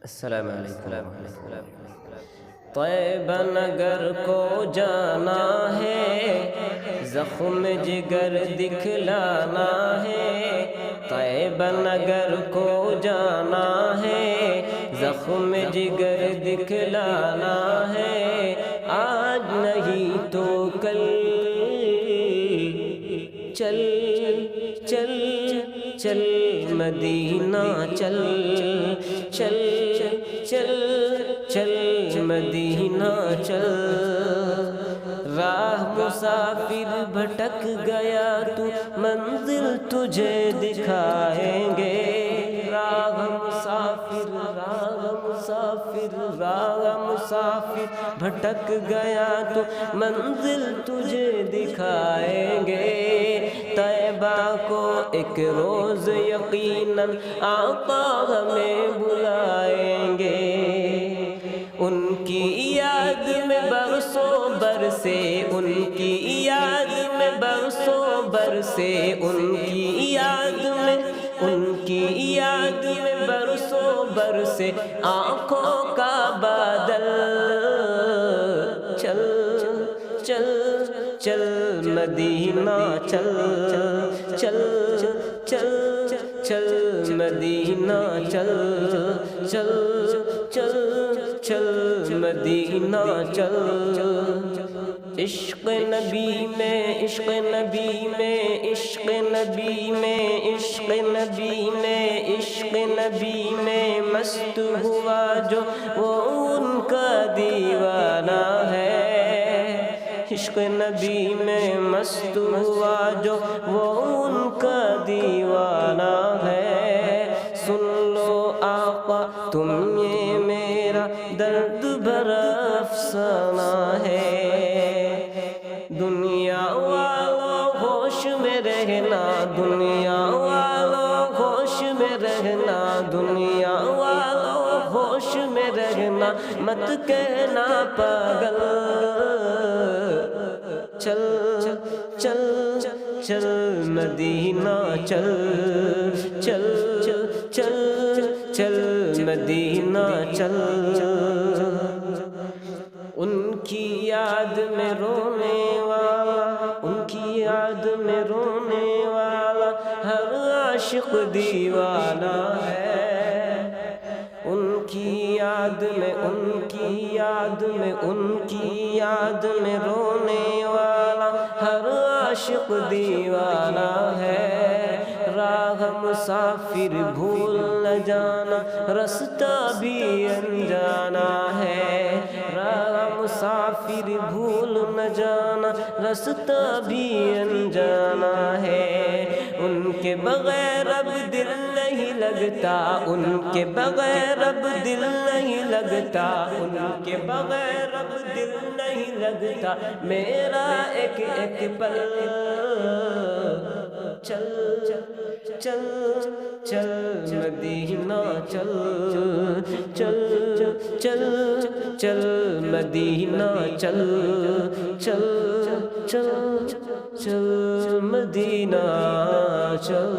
السلام علیکم۔ طیبہ نگر کو جانا ہے، زخم جگر دکھلانا ہے۔ طیبہ نگر کو جانا ہے، زخم جگر دکھلانا ہے۔ آج نہیں تو کل چل چل چل مدینہ چل چل چل چل مدینہ چل۔ راہ مسافر بھٹک گیا تو منزل تجھے دکھائیں گے۔ راہ مسافر بھٹک گیا تو منزل تجھے دکھائیں گے۔ طیبہ کو ایک روز یقیناً آقا ہمیں بلائیں گے۔ ان کی یاد میں برسوں برسے، ان کی یاد میں برسوں برسے، ان کی یاد میں، ان کی یاد میں برسوں برسے آنکھوں کا بادل۔ چل چل چل مدینہ چل چل چل چل مدینہ چل چل چل چل مدینہ چل۔ عشق نبی میں، عشق نبی میں، عشق نبی میں، عشق نبی میں، عشق نبی میں مست ہوا جو وہ ان کا دیوانہ ہے۔ عشق نبی میں مست ہوا جو وہ ان کا دیوانہ ہے۔ سن لو آقا تم یہ میرا درد بھرا افسانہ ہے۔ دنیا والوں ہوش میں رہنا، دنیا والوں ہوش میں رہنا، دنیا والوں ہوش میں رہنا، مت کہنا پاگل۔ چل چل چل مدینہ چل چل چل چل مدینہ چل۔ ان کی یاد میں رونے والا، ان کی یاد میں رونے والا ہر عاشق دیوانہ ہے۔ ان کی یاد میں، ان کی یاد میں، ان کی یاد میں رونے والا ہر عاشق دیوانہ ہے۔ راہ مسافر بھول نہ جانا، رستہ بھی انجانا ہے۔ راہ مسافر بھول نہ جانا، رستہ بھی انجانا ہے۔ ان کے بغیر اب دل نہیں لگتا، ان کے بغیر اب دل نہیں لگتا، ان کے بغیر اب دل نہیں لگتا میرا ایک ایک پل۔ چل چل چل مدینہ چل چل چل چل مدینہ چل چل چل چل مدینہ چل۔